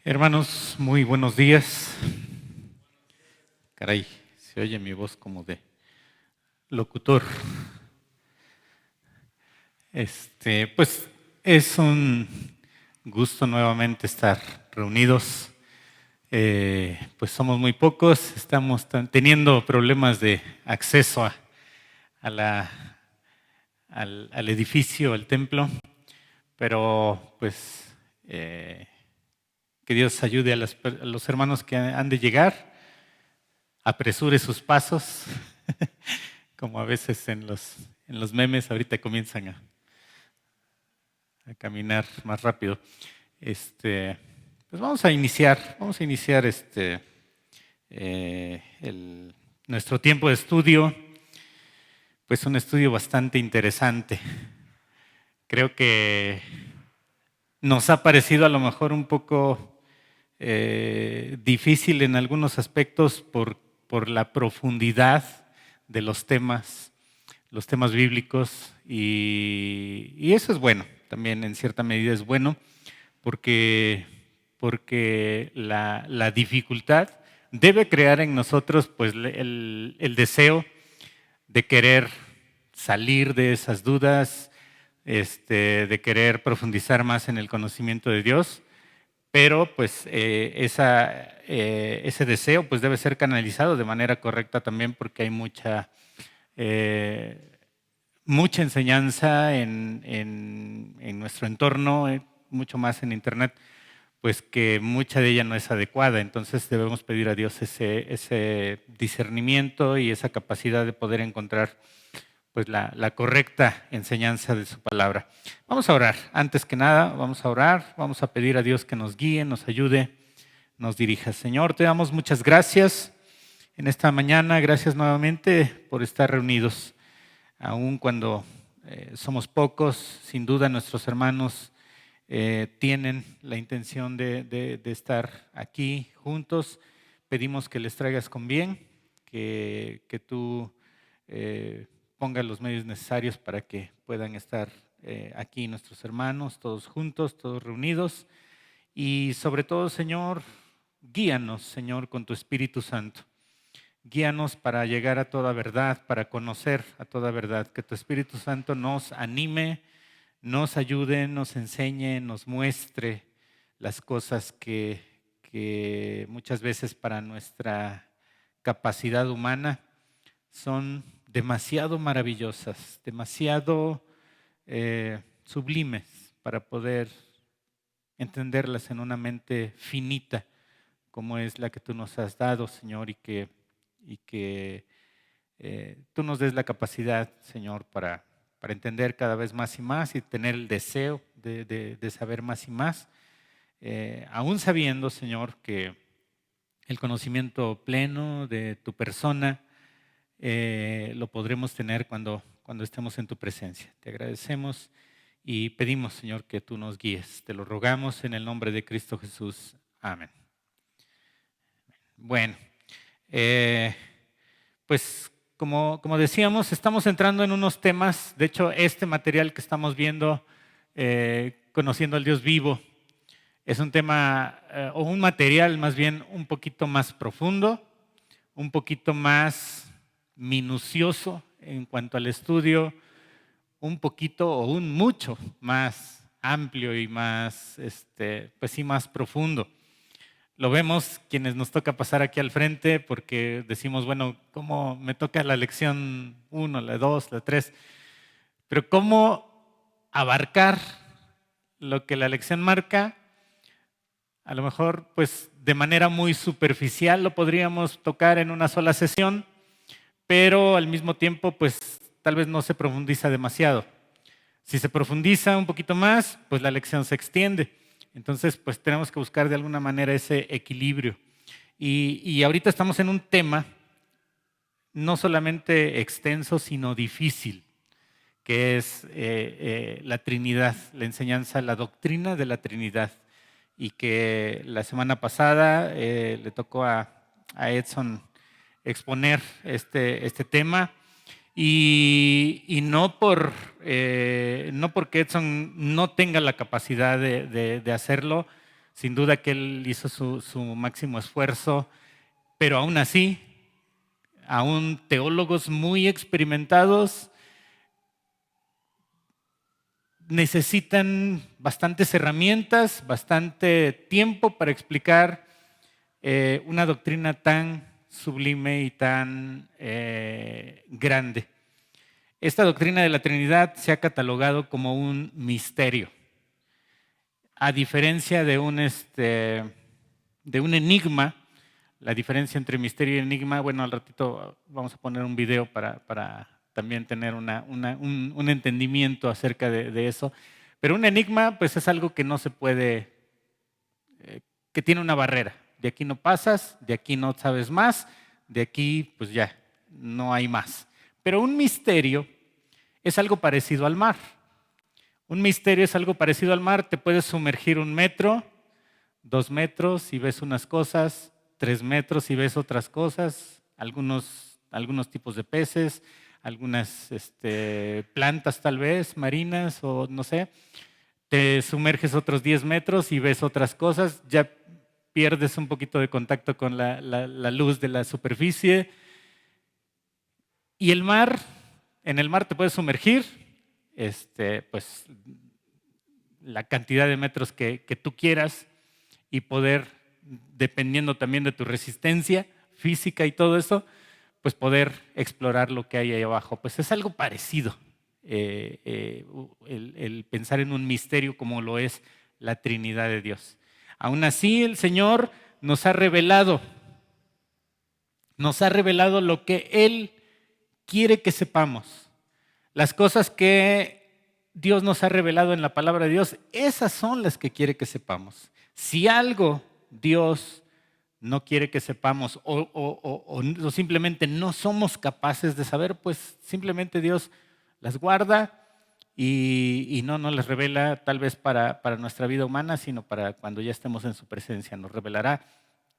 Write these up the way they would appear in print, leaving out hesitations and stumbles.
Hermanos, muy buenos días. Caray, se oye mi voz como de locutor. Pues es un gusto nuevamente estar reunidos. Pues somos muy pocos, estamos teniendo problemas de acceso a al edificio, al templo, pero pues que Dios ayude a los hermanos que han de llegar, apresure sus pasos, como a veces en los memes ahorita comienzan a caminar más rápido. Pues vamos a iniciar nuestro tiempo de estudio, pues un estudio bastante interesante. Creo que nos ha parecido a lo mejor un poco difícil en algunos aspectos por la profundidad de los temas bíblicos, y eso es bueno, también en cierta medida es bueno, porque la dificultad debe crear en nosotros pues el deseo de querer salir de esas dudas, de querer profundizar más en el conocimiento de Dios. Pero pues ese deseo pues debe ser canalizado de manera correcta también, porque hay mucha enseñanza en nuestro entorno, mucho más en internet, pues que mucha de ella no es adecuada. Entonces debemos pedir a Dios ese discernimiento y esa capacidad de poder encontrar pues la correcta enseñanza de su palabra. Vamos a orar. Antes que nada, vamos a orar, vamos a pedir a Dios que nos guíe, nos ayude, nos dirija. Señor, te damos muchas gracias en esta mañana. Gracias nuevamente por estar reunidos, aun cuando somos pocos. Sin duda nuestros hermanos tienen la intención de estar aquí juntos. Pedimos que les traigas con bien, que tú pongas los medios necesarios para que puedan estar aquí nuestros hermanos, todos juntos, todos reunidos. Y sobre todo, Señor, guíanos, Señor, con tu Espíritu Santo. Guíanos para llegar a toda verdad, para conocer a toda verdad. Que tu Espíritu Santo nos anime, nos ayude, nos enseñe, nos muestre las cosas que muchas veces para nuestra capacidad humana son demasiado maravillosas, demasiado sublimes para poder entenderlas en una mente finita como es la que tú nos has dado, Señor, y que tú nos des la capacidad, Señor, para entender cada vez más y más y tener el deseo de saber más y más, aún sabiendo, Señor, que el conocimiento pleno de tu persona lo podremos tener cuando estemos en tu presencia. Te agradecemos y pedimos, Señor, que tú nos guíes. Te lo rogamos en el nombre de Cristo Jesús. Amén. Bueno, pues como decíamos, estamos entrando en unos temas. De hecho, este material que estamos viendo, Conociendo al Dios Vivo, es un tema o un material más bien un poquito más profundo, un poquito más minucioso en cuanto al estudio, un poquito o un mucho más amplio y más, pues sí, más profundo. Lo vemos quienes nos toca pasar aquí al frente, porque decimos, bueno, ¿cómo me toca la lección 1, la 2, la 3? Pero ¿cómo abarcar lo que la lección marca? A lo mejor, pues de manera muy superficial lo podríamos tocar en una sola sesión, pero al mismo tiempo, pues tal vez no se profundiza demasiado. Si se profundiza un poquito más, pues la lección se extiende. Entonces, pues tenemos que buscar de alguna manera ese equilibrio. Y ahorita estamos en un tema no solamente extenso, sino difícil, que es la Trinidad, la enseñanza, la doctrina de la Trinidad. Y que la semana pasada le tocó a Edson exponer este tema. Y no porque Edson no tenga la capacidad de hacerlo, sin duda que él hizo su máximo esfuerzo, pero aún así, aún teólogos muy experimentados necesitan bastantes herramientas, bastante tiempo para explicar una doctrina tan sublime y tan grande. Esta doctrina de la Trinidad se ha catalogado como un misterio. A diferencia de un enigma, la diferencia entre misterio y enigma, bueno, al ratito vamos a poner un video para también tener un entendimiento acerca de eso. Pero un enigma, pues es algo que no se puede, que tiene una barrera. De aquí no pasas, de aquí no sabes más, de aquí pues ya, no hay más. Pero un misterio es algo parecido al mar. Un misterio es algo parecido al mar, te puedes sumergir 1 metro, 2 metros y ves unas cosas, 3 metros y ves otras cosas, algunos tipos de peces, algunas plantas tal vez, marinas o no sé. Te sumerges otros 10 metros y ves otras cosas, ya pierdes un poquito de contacto con la luz de la superficie. Y el mar, en el mar te puedes sumergir, pues la cantidad de metros que tú quieras y poder, dependiendo también de tu resistencia física y todo eso, pues poder explorar lo que hay ahí abajo. Pues es algo parecido el pensar en un misterio como lo es la Trinidad de Dios. Aún así, el Señor nos ha revelado lo que Él quiere que sepamos. Las cosas que Dios nos ha revelado en la palabra de Dios, esas son las que quiere que sepamos. Si algo Dios no quiere que sepamos o simplemente no somos capaces de saber, pues simplemente Dios las guarda y no nos las revela tal vez para nuestra vida humana, sino para cuando ya estemos en su presencia. Nos revelará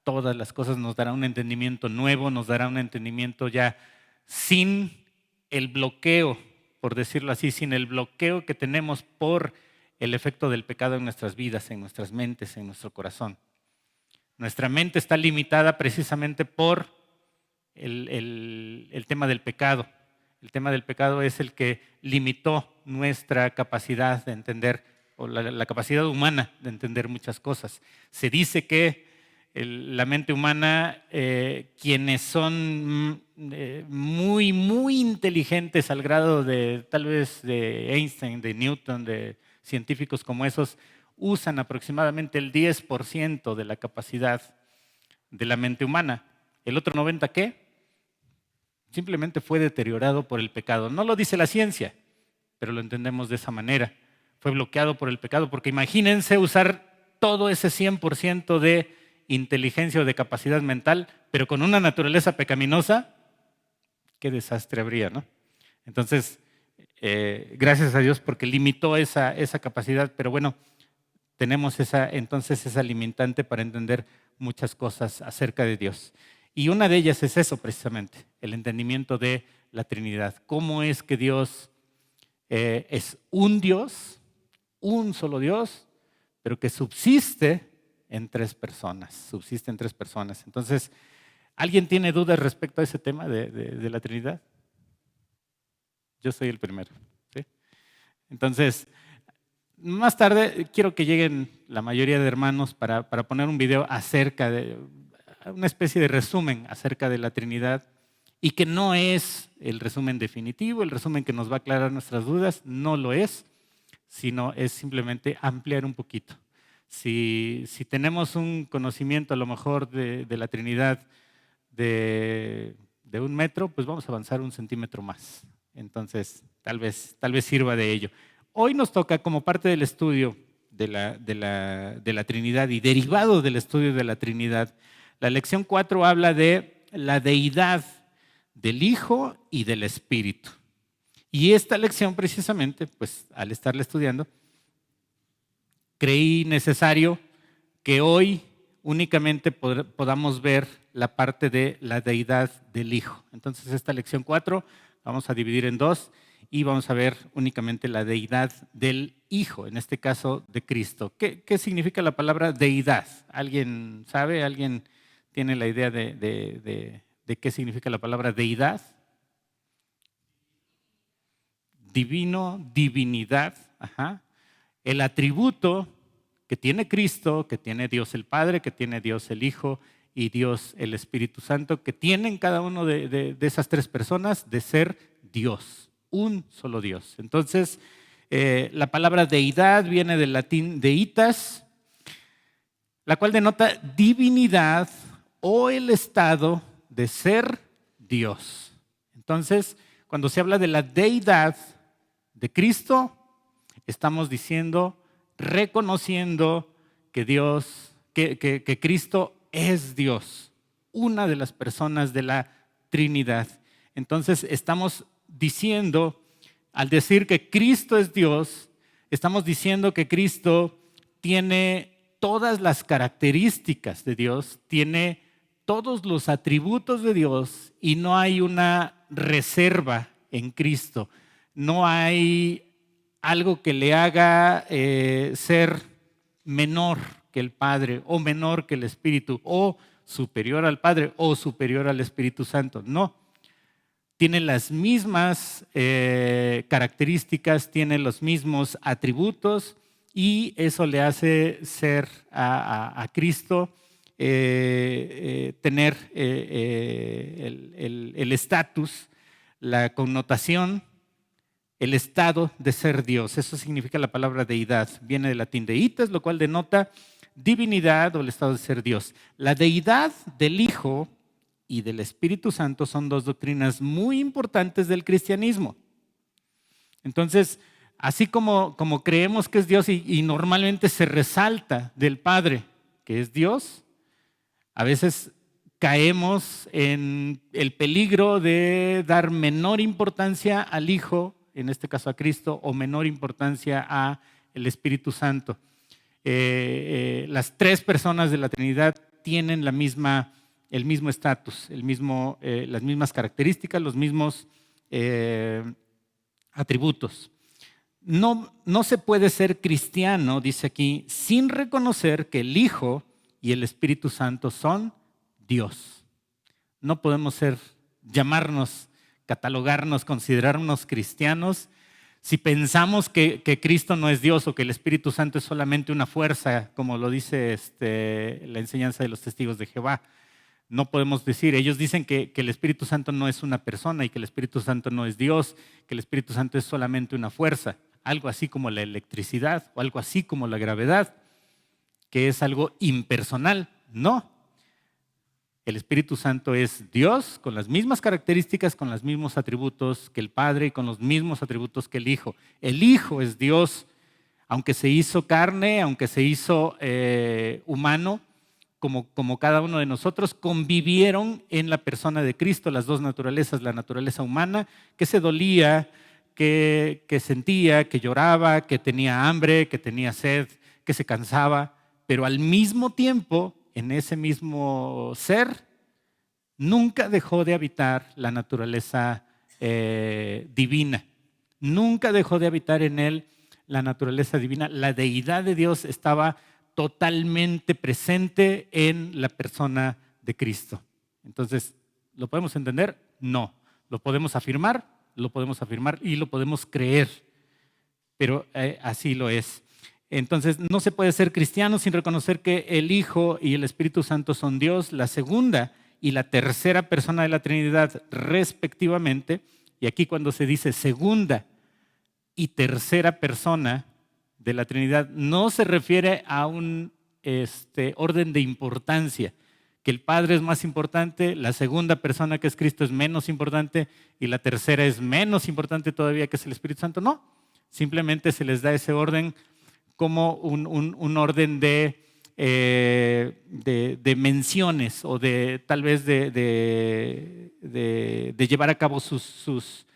todas las cosas, nos dará un entendimiento nuevo, nos dará un entendimiento ya sin el bloqueo, por decirlo así, sin el bloqueo que tenemos por el efecto del pecado en nuestras vidas, en nuestras mentes, en nuestro corazón. Nuestra mente está limitada precisamente por el tema del pecado. El tema del pecado es el que limitó nuestra capacidad de entender, o la capacidad humana de entender muchas cosas. Se dice que la mente humana, quienes son muy, muy inteligentes al grado de tal vez de Einstein, de Newton, de científicos como esos, usan aproximadamente el 10% de la capacidad de la mente humana. ¿El otro 90% qué? Simplemente fue deteriorado por el pecado. No lo dice la ciencia, pero lo entendemos de esa manera. Fue bloqueado por el pecado, porque imagínense usar todo ese 100% de inteligencia o de capacidad mental, pero con una naturaleza pecaminosa, qué desastre habría, ¿no? Entonces, gracias a Dios porque limitó esa capacidad, pero bueno, tenemos entonces esa limitante para entender muchas cosas acerca de Dios. Y una de ellas es eso precisamente, el entendimiento de la Trinidad. ¿Cómo es que Dios es un Dios, un solo Dios, pero que subsiste en 3 personas? Entonces, ¿alguien tiene dudas respecto a ese tema de la Trinidad? Yo soy el primero, ¿sí? Entonces, más tarde quiero que lleguen la mayoría de hermanos para poner un video acerca de una especie de resumen acerca de la Trinidad, y que no es el resumen definitivo, el resumen que nos va a aclarar nuestras dudas, no lo es, sino es simplemente ampliar un poquito. Si tenemos un conocimiento a lo mejor de la Trinidad de 1 metro, pues vamos a avanzar 1 centímetro más. Entonces, tal vez sirva de ello. Hoy nos toca, como parte del estudio de la Trinidad y derivado del estudio de la Trinidad, la lección 4 habla de la deidad del Hijo y del Espíritu. Y esta lección precisamente, pues al estarla estudiando, creí necesario que hoy únicamente podamos ver la parte de la deidad del Hijo. Entonces esta lección 4 vamos a dividir en dos y vamos a ver únicamente la deidad del Hijo, en este caso de Cristo. ¿Qué significa la palabra deidad? ¿Alguien sabe? ¿Alguien tiene la idea de qué significa la palabra deidad? Divino, divinidad, ajá. El atributo que tiene Cristo, que tiene Dios el Padre, que tiene Dios el Hijo y Dios el Espíritu Santo, que tienen cada uno de esas tres personas de ser Dios, un solo Dios. Entonces, la palabra deidad viene del latín deitas, la cual denota divinidad o el estado de ser Dios. Entonces, cuando se habla de la deidad de Cristo, estamos diciendo, reconociendo que que Cristo es Dios, una de las personas de la Trinidad. Entonces estamos diciendo, al decir que Cristo es Dios, estamos diciendo que Cristo tiene todas las características de Dios, tiene todos los atributos de Dios y no hay una reserva en Cristo. No hay algo que le haga ser menor que el Padre o menor que el Espíritu o superior al Padre o superior al Espíritu Santo. No. Tiene las mismas características, tiene los mismos atributos y eso le hace ser a Cristo tener el estatus, la connotación, el estado de ser Dios. Eso significa la palabra deidad. Viene del latín deitas, lo cual denota divinidad o el estado de ser Dios. La deidad del Hijo y del Espíritu Santo son dos doctrinas muy importantes del cristianismo. Entonces, así como creemos que es Dios y normalmente se resalta del Padre que es Dios, a veces caemos en el peligro de dar menor importancia al Hijo, en este caso a Cristo, o menor importancia al Espíritu Santo. Las tres personas de la Trinidad tienen el mismo estatus, las mismas características, los mismos atributos. No se puede ser cristiano, dice aquí, sin reconocer que el Hijo y el Espíritu Santo son Dios. No podemos llamarnos, catalogarnos, considerarnos cristianos si pensamos que Cristo no es Dios o que el Espíritu Santo es solamente una fuerza, como lo dice la enseñanza de los testigos de Jehová. No podemos decir, ellos dicen que el Espíritu Santo no es una persona y que el Espíritu Santo no es Dios, que el Espíritu Santo es solamente una fuerza, algo así como la electricidad o algo así como la gravedad, que es algo impersonal. No. El Espíritu Santo es Dios con las mismas características, con los mismos atributos que el Padre y con los mismos atributos que el Hijo. El Hijo es Dios, aunque se hizo carne, aunque se hizo humano, como cada uno de nosotros, convivieron en la persona de Cristo las dos naturalezas, la naturaleza humana que se dolía, que sentía, que lloraba, que tenía hambre, que tenía sed, que se cansaba, pero al mismo tiempo, en ese mismo ser, nunca dejó de habitar la naturaleza divina. Nunca dejó de habitar en él la naturaleza divina. La deidad de Dios estaba totalmente presente en la persona de Cristo. Entonces, ¿lo podemos entender? No. ¿Lo podemos afirmar? Lo podemos afirmar y lo podemos creer, pero así lo es. Entonces, no se puede ser cristiano sin reconocer que el Hijo y el Espíritu Santo son Dios, la segunda y la tercera persona de la Trinidad, respectivamente. Y aquí cuando se dice segunda y tercera persona de la Trinidad, no se refiere a un orden de importancia, que el Padre es más importante, la segunda persona que es Cristo es menos importante y la tercera es menos importante todavía que es el Espíritu Santo. No, simplemente se les da ese orden como un orden de menciones o de tal vez de llevar a cabo sus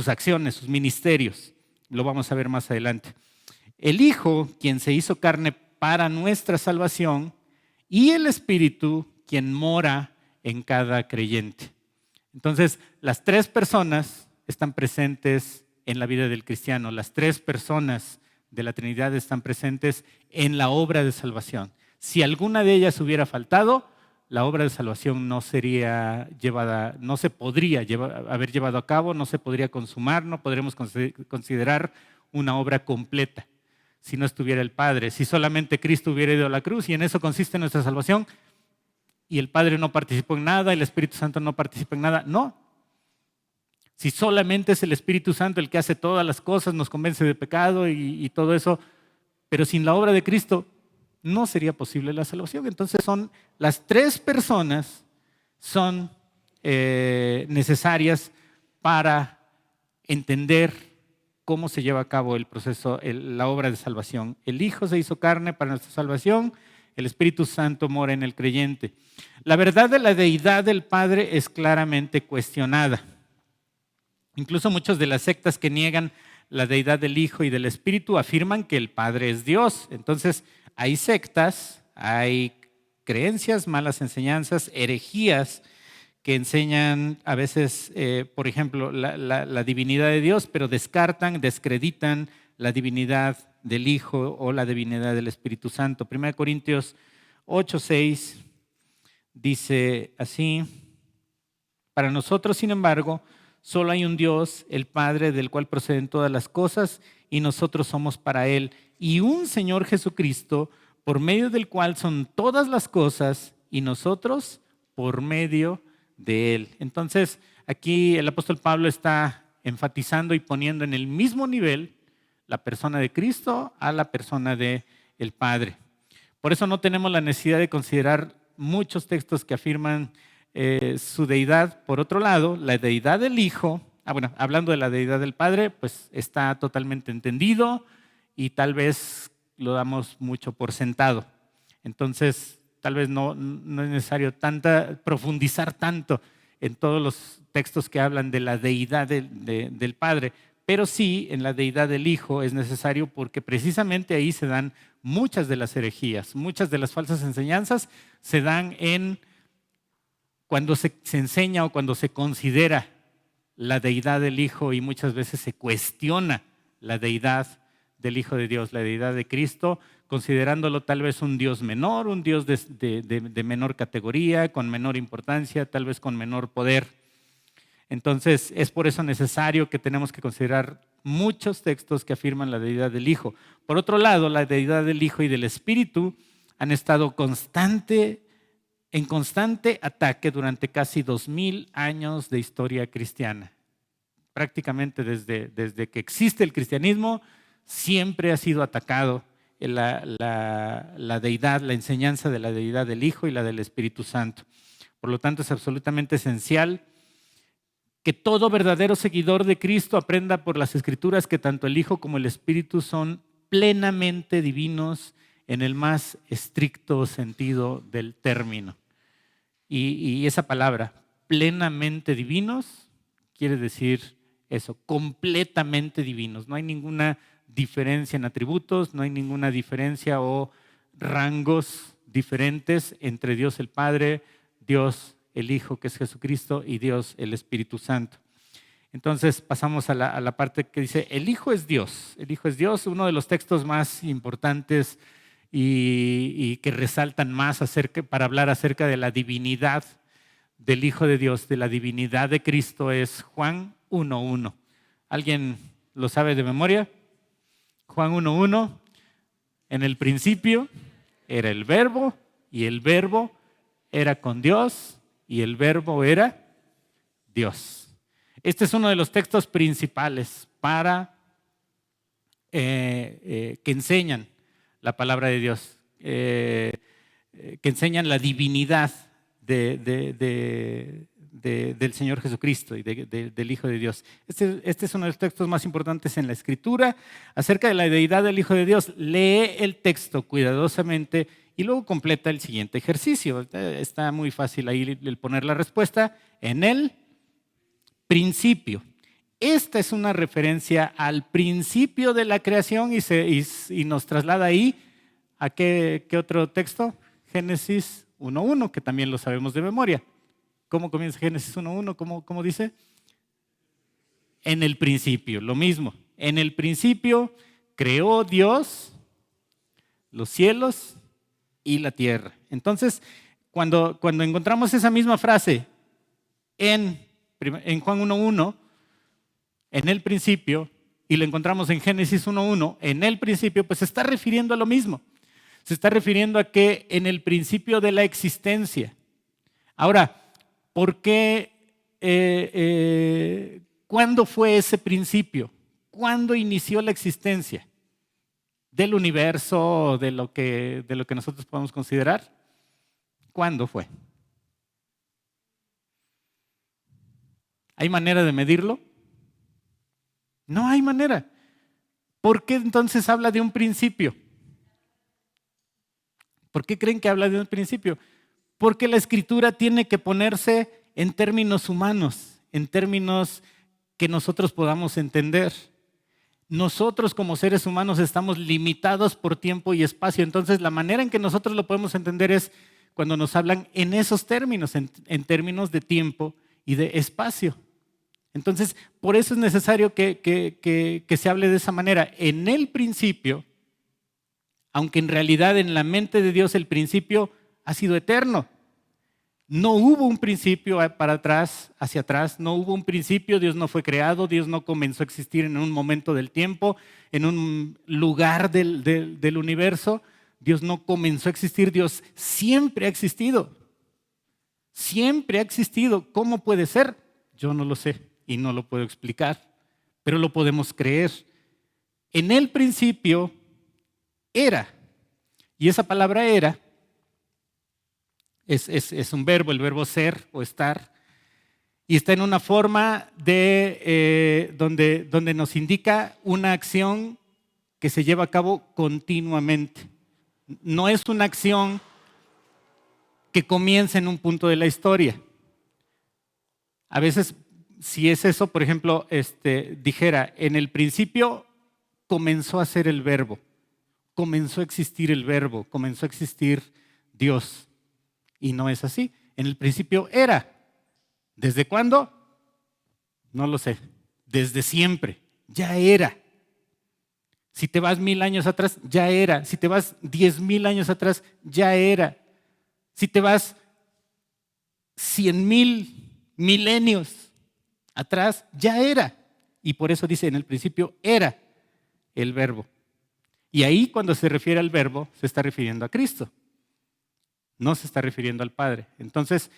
acciones, sus ministerios. Lo vamos a ver más adelante. El Hijo, quien se hizo carne para nuestra salvación, y el Espíritu, quien mora en cada creyente. Entonces, las tres personas están presentes en la vida del cristiano. Las tres personas de la Trinidad están presentes en la obra de salvación. Si alguna de ellas hubiera faltado, la obra de salvación no sería llevada, no se podría haber llevado a cabo, no se podría consumar, no podremos considerar una obra completa si no estuviera el Padre. Si solamente Cristo hubiera ido a la cruz y en eso consiste nuestra salvación, y el Padre no participó en nada, el Espíritu Santo no participa en nada, no. Si solamente es el Espíritu Santo el que hace todas las cosas, nos convence de pecado y todo eso, pero sin la obra de Cristo no sería posible la salvación. Entonces son las tres personas son necesarias para entender cómo se lleva a cabo el proceso, la obra de salvación. El Hijo se hizo carne para nuestra salvación, el Espíritu Santo mora en el creyente. La verdad de la deidad del Padre es claramente cuestionada. Incluso muchos de las sectas que niegan la deidad del Hijo y del Espíritu afirman que el Padre es Dios. Entonces, hay sectas, hay creencias, malas enseñanzas, herejías que enseñan a veces, por ejemplo, la divinidad de Dios, pero descreditan la divinidad del Hijo o la divinidad del Espíritu Santo. 1 Corintios 8:6 dice así: para nosotros, sin embargo, solo hay un Dios, el Padre, del cual proceden todas las cosas, y nosotros somos para Él, y un Señor Jesucristo, por medio del cual son todas las cosas, y nosotros por medio de Él. Entonces, aquí el apóstol Pablo está enfatizando y poniendo en el mismo nivel la persona de Cristo a la persona del Padre. Por eso no tenemos la necesidad de considerar muchos textos que afirman su deidad. Por otro lado, la deidad del Hijo, hablando de la deidad del Padre, pues está totalmente entendido y tal vez lo damos mucho por sentado. Entonces, tal vez no es necesario profundizar tanto en todos los textos que hablan de la deidad del Padre, pero sí en la deidad del Hijo es necesario porque precisamente ahí se dan muchas de las herejías, muchas de las falsas enseñanzas se dan cuando se enseña o cuando se considera la deidad del Hijo y muchas veces se cuestiona la deidad del Hijo de Dios, la deidad de Cristo, considerándolo tal vez un Dios menor, un Dios de menor categoría, con menor importancia, tal vez con menor poder. Entonces, es por eso necesario que tenemos que considerar muchos textos que afirman la deidad del Hijo. Por otro lado, la deidad del Hijo y del Espíritu han estado en constante ataque durante casi 2000 años de historia cristiana. Prácticamente desde que existe el cristianismo, siempre ha sido atacado la deidad, la enseñanza de la deidad del Hijo y la del Espíritu Santo. Por lo tanto, es absolutamente esencial que todo verdadero seguidor de Cristo aprenda por las Escrituras que tanto el Hijo como el Espíritu son plenamente divinos en el más estricto sentido del término. Y esa palabra, plenamente divinos, quiere decir eso, completamente divinos. No hay ninguna diferencia en atributos, no hay ninguna diferencia o rangos diferentes entre Dios el Padre, Dios el Hijo, que es Jesucristo, y Dios el Espíritu Santo. Entonces pasamos a la parte que dice, el Hijo es Dios. El Hijo es Dios, uno de los textos más importantes y que resaltan más para hablar acerca de la divinidad del Hijo de Dios, de la divinidad de Cristo, es Juan 1:1. ¿Alguien lo sabe de memoria? Juan 1:1, en el principio era el Verbo, y el Verbo era con Dios, y el Verbo era Dios. Este es uno de los textos principales para que enseñan la palabra de Dios, que enseñan la divinidad del Señor Jesucristo y del Hijo de Dios. Este es uno de los textos más importantes en la Escritura acerca de la deidad del Hijo de Dios. Lee el texto cuidadosamente y luego completa el siguiente ejercicio. Está muy fácil ahí el poner la respuesta en el principio. Esta es una referencia al principio de la creación y nos traslada ahí ¿A qué otro texto? Génesis 1:1, que también lo sabemos de memoria. ¿Cómo comienza Génesis 1:1? ¿Cómo dice? En el principio, lo mismo. En el principio creó Dios los cielos y la tierra. Entonces, cuando encontramos esa misma frase en Juan 1:1, en el principio, y lo encontramos en Génesis 1:1, en el principio, pues se está refiriendo a lo mismo. Se está refiriendo a que en el principio de la existencia. Ahora, ¿por qué? ¿Cuándo fue ese principio? ¿Cuándo inició la existencia del universo, de lo que nosotros podemos considerar? ¿Cuándo fue? ¿Hay manera de medirlo? No hay manera. ¿Por qué entonces habla de un principio? ¿Por qué creen que habla de un principio? Porque la Escritura tiene que ponerse en términos humanos, en términos que nosotros podamos entender. Nosotros como seres humanos estamos limitados por tiempo y espacio, entonces la manera en que nosotros lo podemos entender es cuando nos hablan en esos términos, en términos de tiempo y de espacio. Entonces, por eso es necesario que se hable de esa manera. En el principio, aunque en realidad en la mente de Dios el principio ha sido eterno. No hubo un principio para atrás, hacia atrás, no hubo un principio, Dios no fue creado, Dios no comenzó a existir en un momento del tiempo, en un lugar del universo, Dios no comenzó a existir, Dios siempre ha existido. Siempre ha existido. ¿Cómo puede ser? Yo no lo sé y no lo puedo explicar, pero lo podemos creer. En el principio era, y esa palabra era es un verbo, el verbo ser o estar, y está en una forma donde nos indica una acción que se lleva a cabo continuamente. No es una acción que comienza en un punto de la historia. A veces, si es eso, por ejemplo, dijera, en el principio comenzó a ser el verbo, comenzó a existir el verbo, comenzó a existir Dios. Y no es así. En el principio era. ¿Desde cuándo? No lo sé. Desde siempre. Ya era. Si te vas 1000 años atrás, ya era. Si te vas 10,000 años atrás, ya era. Si te vas 100,000 milenios atrás, ya era. Y por eso dice, en el principio era el verbo. Y ahí cuando se refiere al verbo, se está refiriendo a Cristo. No se está refiriendo al Padre. Entonces,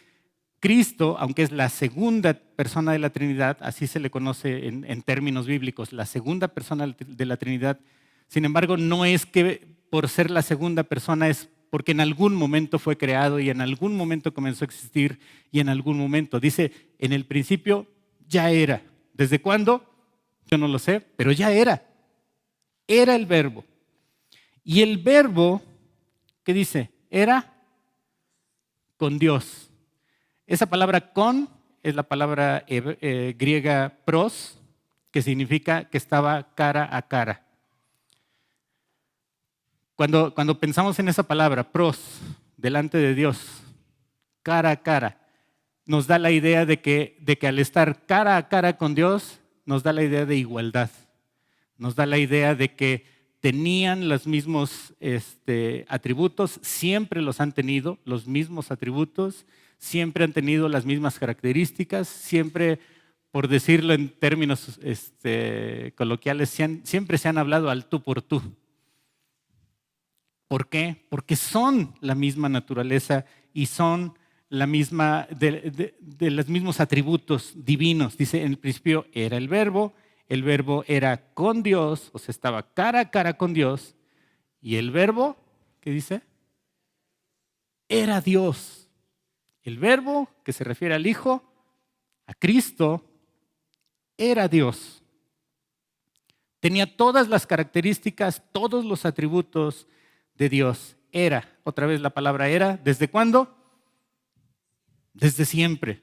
Cristo, aunque es la segunda persona de la Trinidad, así se le conoce en términos bíblicos, la segunda persona de la Trinidad, sin embargo, no es que por ser la segunda persona es porque en algún momento fue creado y en algún momento comenzó a existir y en algún momento. Dice, en el principio ya era. ¿Desde cuándo? Yo no lo sé, pero ya era. Era el verbo. Y el verbo, ¿qué dice? Era con Dios. Esa palabra con es la palabra griega pros, que significa que estaba cara a cara. Cuando pensamos en esa palabra, pros, delante de Dios, cara a cara, nos da la idea de que al estar cara a cara con Dios, nos da la idea de igualdad. Nos da la idea de que tenían los mismos atributos, siempre los han tenido, los mismos atributos, siempre han tenido las mismas características, siempre, por decirlo en términos coloquiales, siempre se han hablado al tú por tú. ¿Por qué? Porque son la misma naturaleza y son la misma de los mismos atributos divinos. Dice, en el principio era el verbo era con Dios, o sea, estaba cara a cara con Dios, y el verbo, ¿qué dice? Era Dios. El verbo, que se refiere al Hijo, a Cristo, era Dios. Tenía todas las características, todos los atributos de Dios. Era, otra vez la palabra era, ¿desde cuándo? Desde siempre,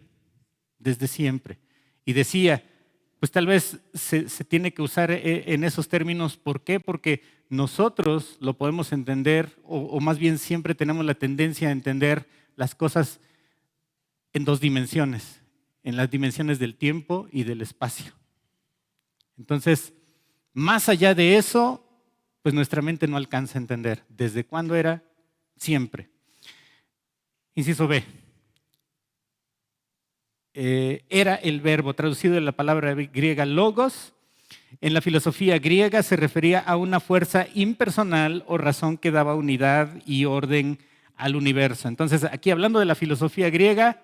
desde siempre. Y decía, pues tal vez se tiene que usar en esos términos. ¿Por qué? Porque nosotros lo podemos entender, o más bien siempre tenemos la tendencia a entender las cosas en dos dimensiones, en las dimensiones del tiempo y del espacio. Entonces, más allá de eso, pues nuestra mente no alcanza a entender. ¿Desde cuándo era? Siempre. Inciso B. Era el verbo, traducido de la palabra griega logos. En la filosofía griega se refería a una fuerza impersonal o razón que daba unidad y orden al universo. Entonces, aquí hablando de la filosofía griega,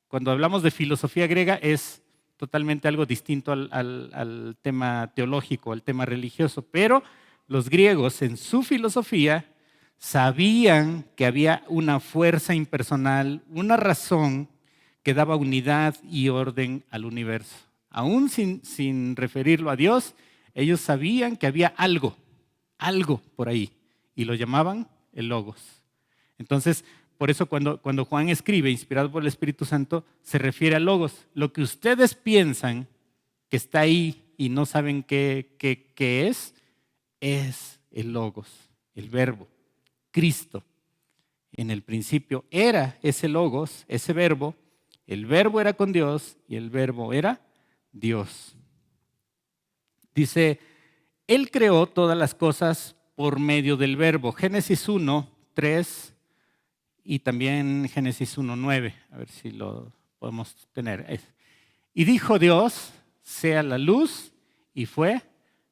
cuando hablamos de filosofía griega es totalmente algo distinto al tema teológico, al tema religioso, pero los griegos en su filosofía sabían que había una fuerza impersonal, una razón que daba unidad y orden al universo. Aún sin referirlo a Dios, ellos sabían que había algo por ahí, y lo llamaban el Logos. Entonces, por eso cuando Juan escribe, inspirado por el Espíritu Santo, se refiere a Logos. Lo que ustedes piensan que está ahí y no saben qué es el Logos, el Verbo, Cristo. En el principio era ese Logos, ese Verbo. El Verbo era con Dios y el Verbo era Dios. Dice, Él creó todas las cosas por medio del Verbo. Génesis 1, 3 y también Génesis 1, 9. A ver si lo podemos tener. Y dijo Dios, sea la luz, y fue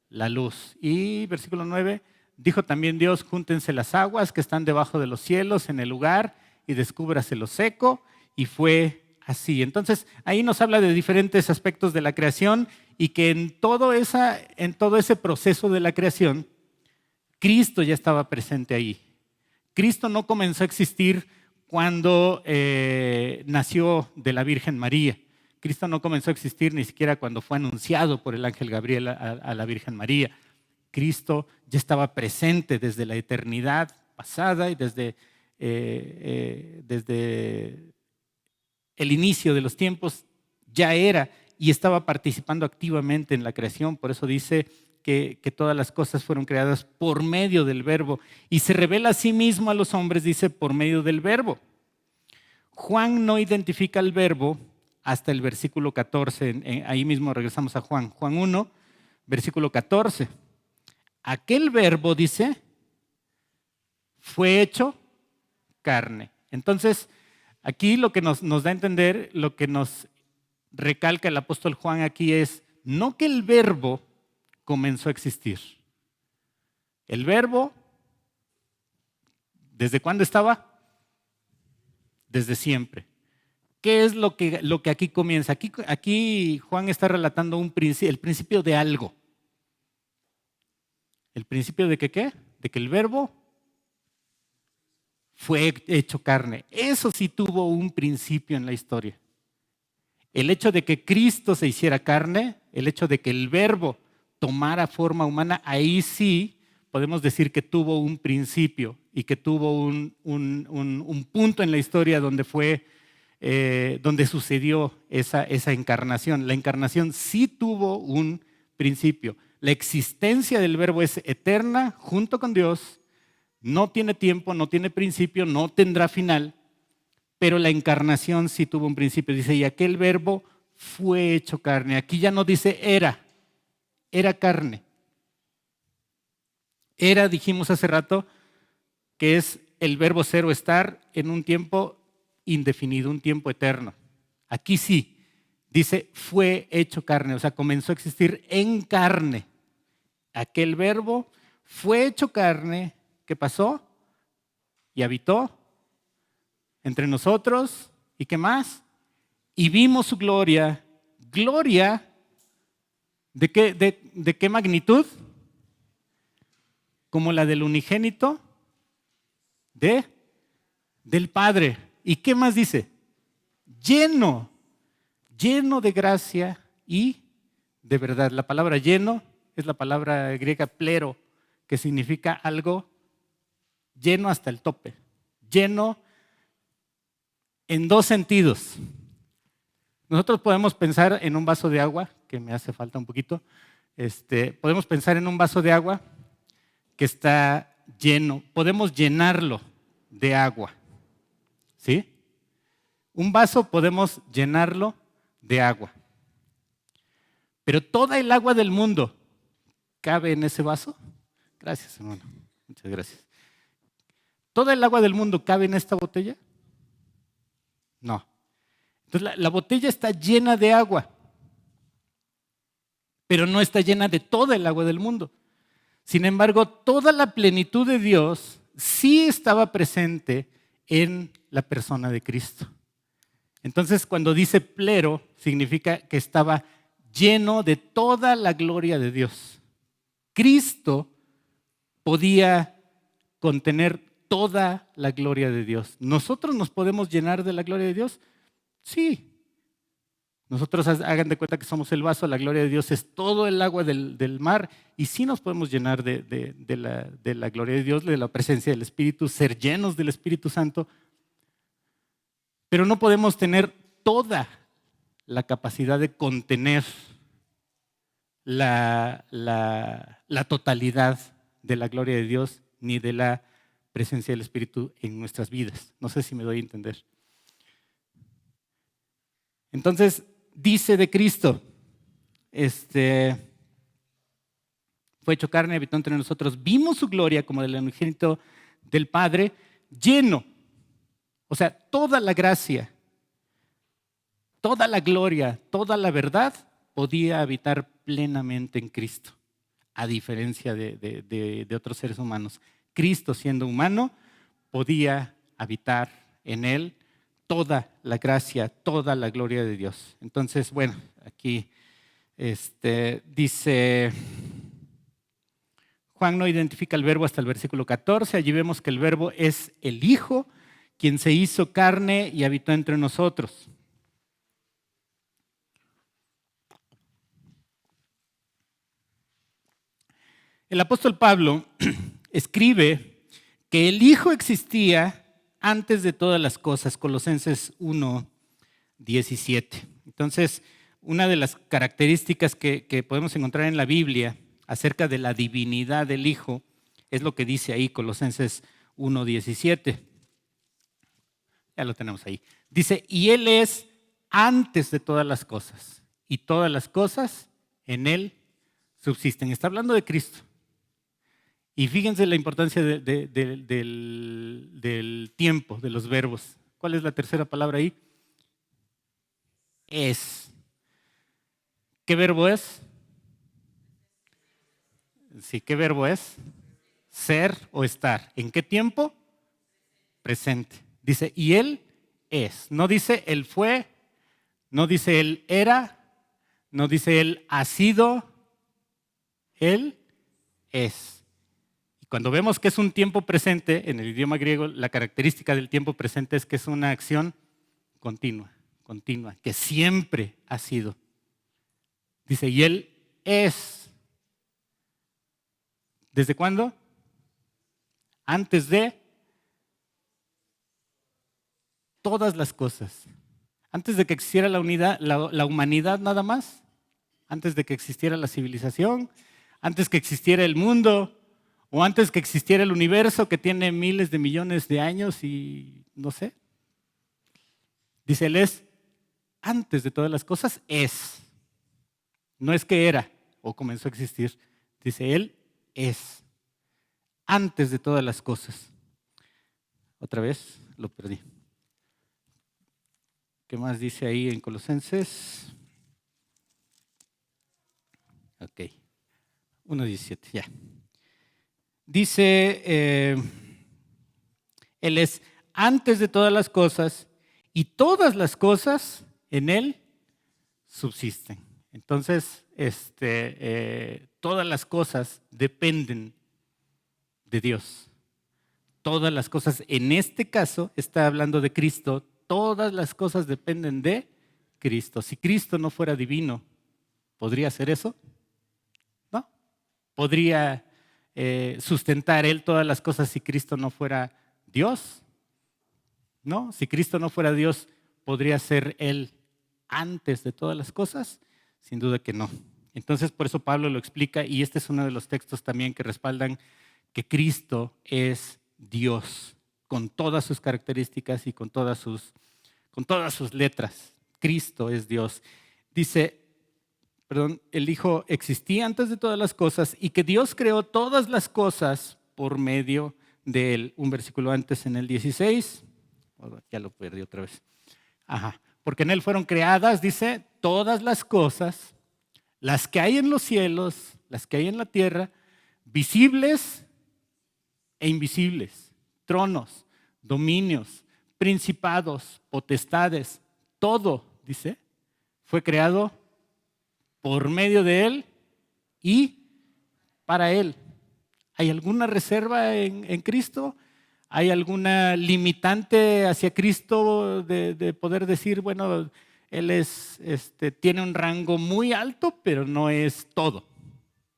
la luz. Y versículo 9, dijo también Dios, júntense las aguas que están debajo de los cielos en el lugar y descúbrase lo seco, y fue así. Entonces, ahí nos habla de diferentes aspectos de la creación y que en todo ese proceso de la creación, Cristo ya estaba presente ahí. Cristo no comenzó a existir cuando nació de la Virgen María. Cristo no comenzó a existir ni siquiera cuando fue anunciado por el ángel Gabriel a la Virgen María. Cristo ya estaba presente desde la eternidad pasada y desde el inicio de los tiempos ya era y estaba participando activamente en la creación. Por eso dice que todas las cosas fueron creadas por medio del Verbo y se revela a sí mismo a los hombres, dice, por medio del Verbo. Juan no identifica el Verbo hasta el versículo 14. Ahí mismo regresamos a Juan. Juan 1, versículo 14. Aquel Verbo, dice, fue hecho carne. Entonces, aquí lo que nos da a entender, lo que nos recalca el apóstol Juan aquí es, no que el Verbo comenzó a existir. El Verbo, ¿desde cuándo estaba? Desde siempre. ¿Qué es lo que aquí comienza? Aquí Juan está relatando el principio de algo. ¿El principio de que qué? De que el Verbo fue hecho carne. Eso sí tuvo un principio en la historia. El hecho de que Cristo se hiciera carne, el hecho de que el Verbo tomara forma humana, ahí sí podemos decir que tuvo un principio y que tuvo un punto en la historia donde sucedió esa encarnación. La encarnación sí tuvo un principio. La existencia del Verbo es eterna junto con Dios, no tiene tiempo, no tiene principio, no tendrá final, pero la encarnación sí tuvo un principio. Dice, y aquel Verbo fue hecho carne. Aquí ya no dice era carne. Era, dijimos hace rato, que es el verbo ser o estar en un tiempo indefinido, un tiempo eterno. Aquí sí, dice fue hecho carne, o sea, comenzó a existir en carne. Aquel Verbo fue hecho carne, ¿qué pasó? Y habitó entre nosotros, ¿y qué más? Y vimos su gloria. ¿Gloria de qué magnitud? Como la del unigénito del Padre. ¿Y qué más dice? Lleno de gracia y de verdad. La palabra lleno es la palabra griega plero, que significa algo lleno hasta el tope. Lleno en dos sentidos. Nosotros podemos pensar en un vaso de agua, que me hace falta un poquito. Podemos pensar en un vaso de agua que está lleno. Podemos llenarlo de agua. ¿Sí? Un vaso podemos llenarlo de agua. Pero toda el agua del mundo cabe en ese vaso. Gracias, hermano. Muchas gracias. ¿Toda el agua del mundo cabe en esta botella? No. Entonces la botella está llena de agua, pero no está llena de toda el agua del mundo. Sin embargo, toda la plenitud de Dios sí estaba presente en la persona de Cristo. Entonces, cuando dice plero, significa que estaba lleno de toda la gloria de Dios. Cristo podía contener toda la gloria de Dios. ¿Nosotros nos podemos llenar de la gloria de Dios? Sí. Nosotros hagan de cuenta que somos el vaso, la gloria de Dios es todo el agua del mar y sí nos podemos llenar de la gloria de Dios, de la presencia del Espíritu, ser llenos del Espíritu Santo, pero no podemos tener toda la capacidad de contener la totalidad de la gloria de Dios ni de la presencia del Espíritu en nuestras vidas. No sé si me doy a entender. Entonces, dice de Cristo, fue hecho carne, habitó entre nosotros, vimos su gloria como del unigénito del Padre, lleno. O sea, toda la gracia, toda la gloria, toda la verdad podía habitar plenamente en Cristo, a diferencia de otros seres humanos. Cristo, siendo humano, podía habitar en él toda la gracia, toda la gloria de Dios. Entonces, bueno, aquí dice, Juan no identifica el verbo hasta el versículo 14, allí vemos que el verbo es el Hijo, quien se hizo carne y habitó entre nosotros. El apóstol Pablo escribe que el Hijo existía antes de todas las cosas, Colosenses 1:17. Entonces, una de las características que podemos encontrar en la Biblia acerca de la divinidad del Hijo es lo que dice ahí Colosenses 1:17. Ya lo tenemos ahí. Dice, y Él es antes de todas las cosas, y todas las cosas en Él subsisten. Está hablando de Cristo. Y fíjense la importancia del tiempo, de los verbos. ¿Cuál es la tercera palabra ahí? Es. ¿Qué verbo es? Sí, ¿qué verbo es? Ser o estar. ¿En qué tiempo? Presente. Dice, y Él es. No dice Él fue, no dice Él era, no dice Él ha sido, Él es. Cuando vemos que es un tiempo presente, en el idioma griego, la característica del tiempo presente es que es una acción continua, que siempre ha sido. Dice, y Él es. ¿Desde cuándo? Antes de todas las cosas. Antes de que existiera la humanidad nada más. Antes de que existiera la civilización. Antes que existiera el mundo. O antes que existiera el universo que tiene miles de millones de años y no sé. Dice, Él es, antes de todas las cosas, es. No es que era o comenzó a existir. Dice, Él es. Antes de todas las cosas. Otra vez, lo perdí. ¿Qué más dice ahí en Colosenses? Ok. 1:17, ya. Dice, Él es antes de todas las cosas y todas las cosas en Él subsisten. Entonces, todas las cosas dependen de Dios. Todas las cosas, en este caso, está hablando de Cristo, todas las cosas dependen de Cristo. Si Cristo no fuera divino, ¿podría hacer eso? ¿No? ¿Podría sustentar Él todas las cosas si Cristo no fuera Dios? ¿No? Si Cristo no fuera Dios, ¿podría ser Él antes de todas las cosas? Sin duda que no. Entonces, por eso Pablo lo explica, y este es uno de los textos también que respaldan que Cristo es Dios, con todas sus características y con todas sus letras. Cristo es Dios. Dice, el Hijo existía antes de todas las cosas y que Dios creó todas las cosas por medio de Él. Un versículo antes, en el 16, ya lo perdí otra vez. Porque en Él fueron creadas, dice, todas las cosas, las que hay en los cielos, las que hay en la tierra, visibles e invisibles, tronos, dominios, principados, potestades, todo, dice, fue creado por medio de Él y para Él. ¿Hay alguna reserva en Cristo? ¿Hay alguna limitante hacia Cristo de poder decir, bueno, Él tiene un rango muy alto, pero no es todo?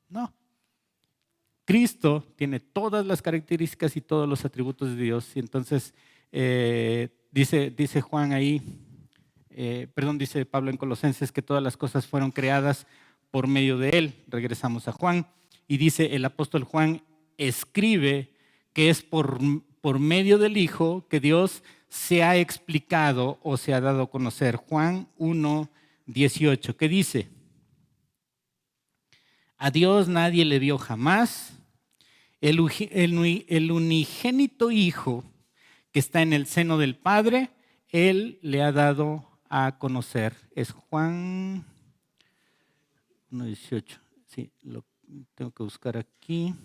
No. Cristo tiene todas las características y todos los atributos de Dios. Y entonces dice Juan ahí, dice Pablo en Colosenses que todas las cosas fueron creadas por medio de Él. Regresamos a Juan y dice el apóstol Juan escribe que es por medio del Hijo que Dios se ha explicado o se ha dado a conocer. Juan 1:18, ¿qué dice? A Dios nadie le vio jamás. El unigénito Hijo que está en el seno del Padre, Él le ha dado a conocer. Es Juan 1:18. Sí, lo tengo que buscar aquí.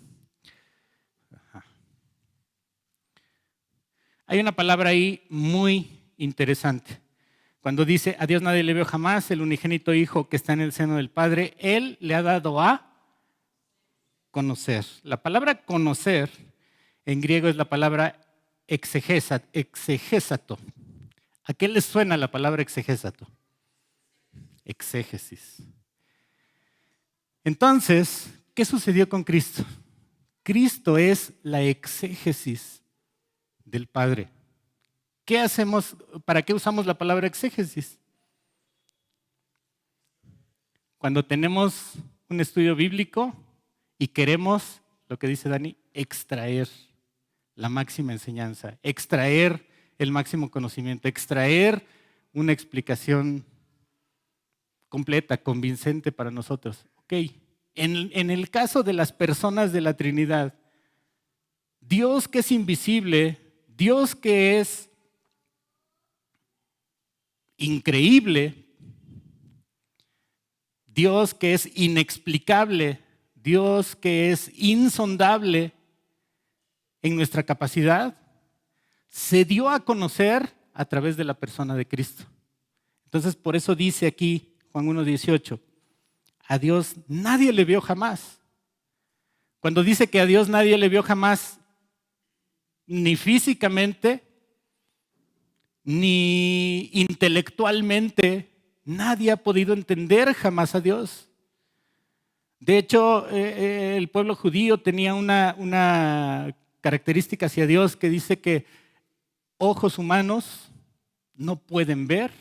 Hay una palabra ahí muy interesante. Cuando dice, a Dios nadie le vio jamás, el unigénito Hijo que está en el seno del Padre, Él le ha dado a conocer. La palabra conocer en griego es la palabra exegesato. ¿A qué les suena la palabra exegesato? Exégesis. Entonces, ¿qué sucedió con Cristo? Cristo es la exégesis del Padre. ¿Qué hacemos? ¿Para qué usamos la palabra exégesis? Cuando tenemos un estudio bíblico y queremos, lo que dice Dani, extraer la máxima enseñanza, extraer el máximo conocimiento, extraer una explicación completa, convincente para nosotros. Ok, en el caso de las personas de la Trinidad, Dios que es invisible, Dios que es increíble, Dios que es inexplicable, Dios que es insondable en nuestra capacidad, se dio a conocer a través de la persona de Cristo. Entonces, por eso dice aquí Juan 1:18, a Dios nadie le vio jamás. Cuando dice que a Dios nadie le vio jamás, ni físicamente, ni intelectualmente, nadie ha podido entender jamás a Dios. De hecho, el pueblo judío tenía una característica hacia Dios que dice que ojos humanos no pueden ver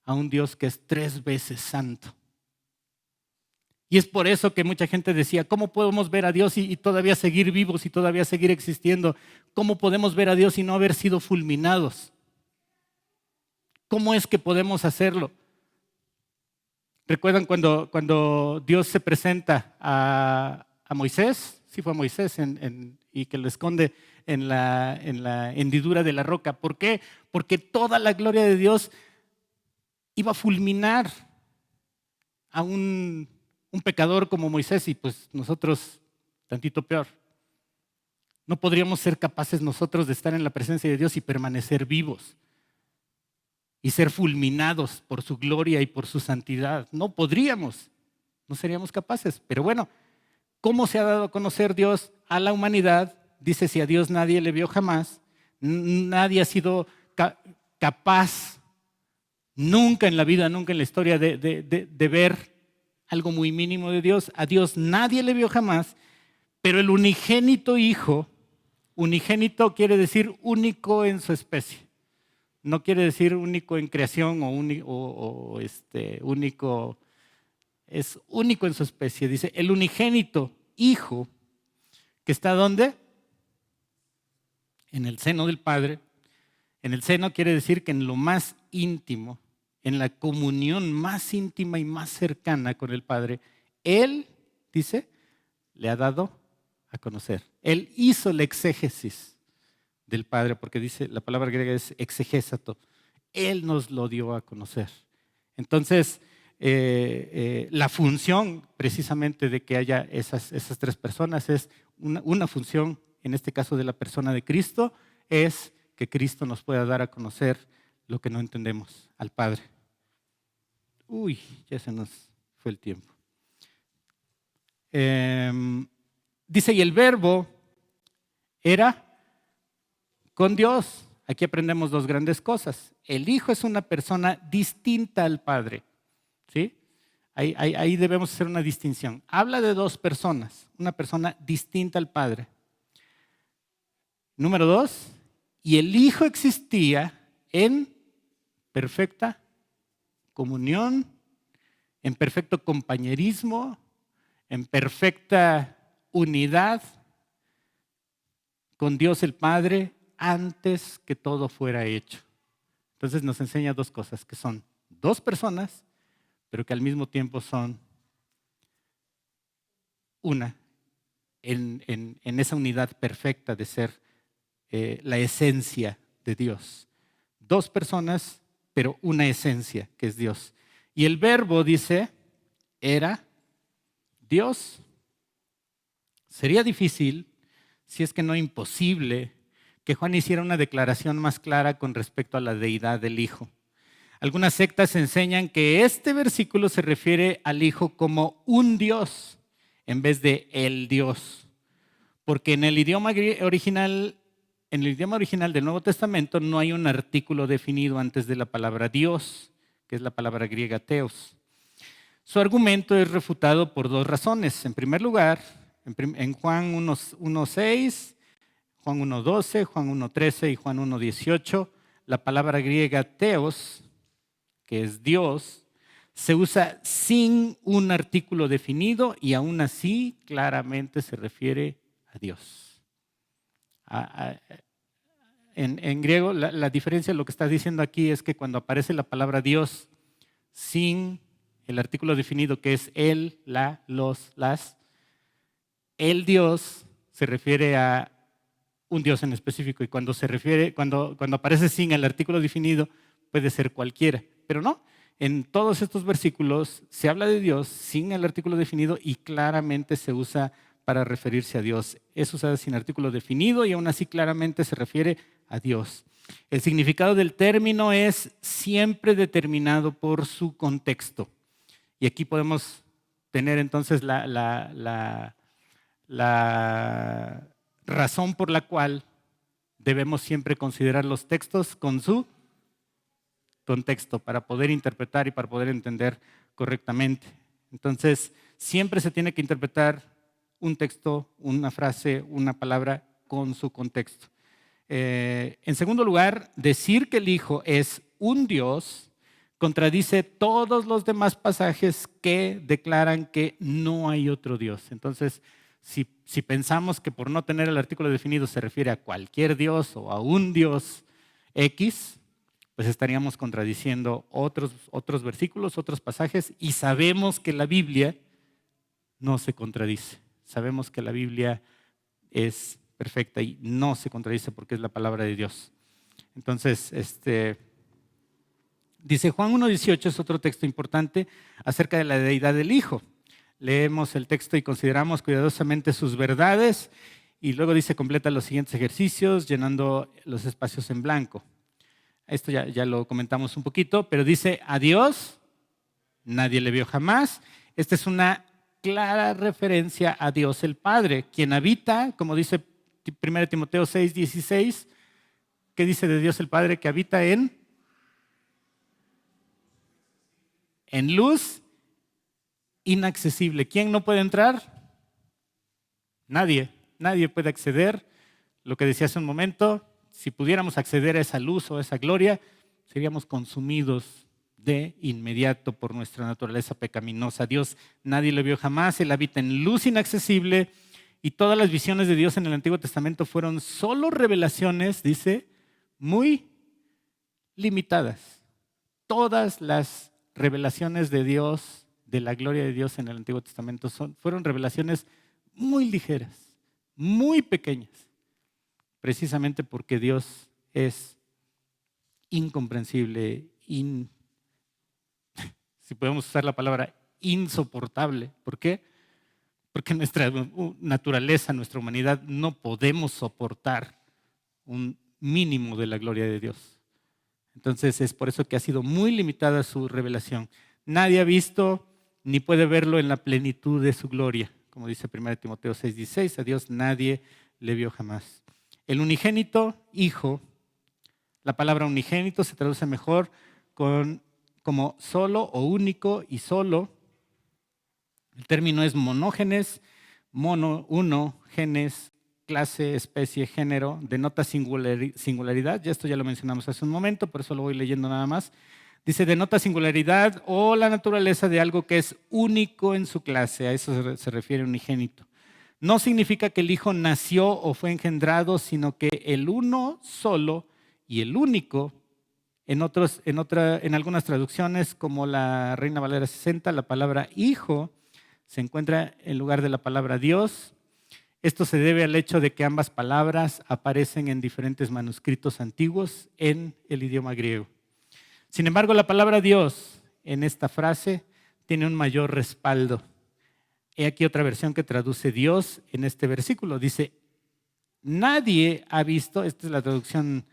a un Dios que es 3 veces santo. Y es por eso que mucha gente decía, ¿cómo podemos ver a Dios y todavía seguir vivos y todavía seguir existiendo? ¿Cómo podemos ver a Dios y no haber sido fulminados? ¿Cómo es que podemos hacerlo? ¿Recuerdan cuando Dios se presenta a Moisés? Sí fue a Moisés y que lo esconde en la hendidura de la roca. ¿Por qué? Porque toda la gloria de Dios iba a fulminar a un pecador como Moisés y pues nosotros tantito peor. No podríamos ser capaces nosotros de estar en la presencia de Dios y permanecer vivos y ser fulminados por su gloria y por su santidad. No podríamos, no seríamos capaces. Pero bueno, ¿cómo se ha dado a conocer Dios a la humanidad? Dice, si a Dios nadie le vio jamás, nadie ha sido capaz nunca en la vida, nunca en la historia de ver algo muy mínimo de Dios. A Dios nadie le vio jamás, pero el unigénito Hijo, unigénito quiere decir único en su especie. no quiere decir único en creación único, es único en su especie. Dice, el unigénito Hijo, que está ¿dónde? En el seno del Padre. En el seno quiere decir que en lo más íntimo, en la comunión más íntima y más cercana con el Padre, Él, dice, le ha dado a conocer. Él hizo la exégesis del Padre, porque dice, la palabra griega es exegésato. Él nos lo dio a conocer. Entonces, la función precisamente de que haya esas tres personas es una función, en este caso de la persona de Cristo, es que Cristo nos pueda dar a conocer lo que no entendemos al Padre. Uy, ya se nos fue el tiempo. Dice, y el Verbo era con Dios. Aquí aprendemos dos grandes cosas. El Hijo es una persona distinta al Padre. ¿Sí? Ahí debemos hacer una distinción. Habla de dos personas, una persona distinta al Padre. Número dos, y el Hijo existía en perfecta comunión, en perfecto compañerismo, en perfecta unidad con Dios el Padre antes que todo fuera hecho. Entonces nos enseña dos cosas, que son dos personas, pero que al mismo tiempo son una en esa unidad perfecta de ser la esencia de Dios. Dos personas, pero una esencia que es Dios. Y el Verbo, dice, era Dios. Sería difícil, si es que no imposible, que Juan hiciera una declaración más clara con respecto a la deidad del Hijo. Algunas sectas enseñan que este versículo se refiere al Hijo como un Dios en vez de el Dios. Porque en el idioma original del Nuevo Testamento no hay un artículo definido antes de la palabra Dios, que es la palabra griega theos. Su argumento es refutado por dos razones. En primer lugar, en Juan 1:6, Juan 1:12, Juan 1:13 y Juan 1:18, la palabra griega theos, que es Dios, se usa sin un artículo definido y aún así claramente se refiere a Dios. En griego, la diferencia de lo que está diciendo aquí es que cuando aparece la palabra Dios sin el artículo definido, que es él, la, los, las, el Dios se refiere a un Dios en específico, y cuando aparece sin el artículo definido puede ser cualquiera, pero no. En todos estos versículos se habla de Dios sin el artículo definido y claramente se usa para referirse a Dios. Es usada sin artículo definido y aún así claramente se refiere a Dios. El significado del término es siempre determinado por su contexto. Y aquí podemos tener entonces la razón por la cual debemos siempre considerar los textos con su contexto para poder interpretar y para poder entender correctamente. Entonces, siempre se tiene que interpretar un texto, una frase, una palabra con su contexto. En segundo lugar, decir que el Hijo es un Dios contradice todos los demás pasajes que declaran que no hay otro Dios. Entonces, si pensamos que por no tener el artículo definido se refiere a cualquier Dios o a un Dios X, pues estaríamos contradiciendo otros versículos, otros pasajes, y sabemos que la Biblia no se contradice. Sabemos que la Biblia es perfecta y no se contradice porque es la palabra de Dios. Entonces, dice Juan 1:18, es otro texto importante acerca de la deidad del Hijo. Leemos el texto y consideramos cuidadosamente sus verdades, y luego dice, completa los siguientes ejercicios llenando los espacios en blanco. Esto ya lo comentamos un poquito, pero dice, a Dios nadie le vio jamás. Esta es una clara referencia a Dios el Padre, quien habita, como dice 1 Timoteo 6:16, ¿qué dice de Dios el Padre? Que habita en luz inaccesible. ¿Quién no puede entrar? Nadie puede acceder. Lo que decía hace un momento, si pudiéramos acceder a esa luz o a esa gloria, seríamos consumidos de inmediato por nuestra naturaleza pecaminosa. Dios nadie lo vio jamás, Él habita en luz inaccesible y todas las visiones de Dios en el Antiguo Testamento fueron solo revelaciones, dice, muy limitadas. Todas las revelaciones de Dios, de la gloria de Dios en el Antiguo Testamento fueron revelaciones muy ligeras, muy pequeñas, precisamente porque Dios es incomprensible, si podemos usar la palabra insoportable. ¿Por qué? Porque nuestra naturaleza, nuestra humanidad, no podemos soportar un mínimo de la gloria de Dios. Entonces es por eso que ha sido muy limitada su revelación. Nadie ha visto ni puede verlo en la plenitud de su gloria. Como dice 1 Timoteo 6:16, a Dios nadie le vio jamás. El unigénito Hijo, la palabra unigénito se traduce mejor como solo o único y solo. El término es monógenes, mono, uno, genes, clase, especie, género, denota singularidad. Ya esto ya lo mencionamos hace un momento, por eso lo voy leyendo nada más. Dice, denota singularidad o la naturaleza de algo que es único en su clase. A eso se refiere unigénito. No significa que el Hijo nació o fue engendrado, sino que el uno solo y el único, en algunas traducciones, como la Reina Valera 60, la palabra Hijo se encuentra en lugar de la palabra Dios. Esto se debe al hecho de que ambas palabras aparecen en diferentes manuscritos antiguos en el idioma griego. Sin embargo, la palabra Dios en esta frase tiene un mayor respaldo. He aquí otra versión que traduce Dios en este versículo. Dice, nadie ha visto, esta es la traducción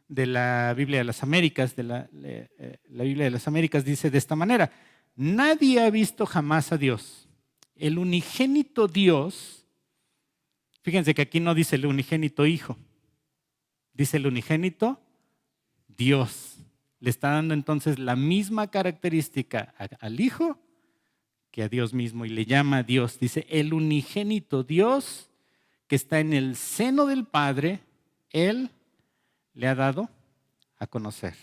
de la Biblia de las Américas, la Biblia de las Américas dice de esta manera, nadie ha visto jamás a Dios. El unigénito Dios, fíjense que aquí no dice el unigénito Hijo, dice el unigénito Dios. Le está dando entonces la misma característica al Hijo que a Dios mismo y le llama a Dios. Dice, el unigénito Dios que está en el seno del Padre, Él le ha dado a conocer.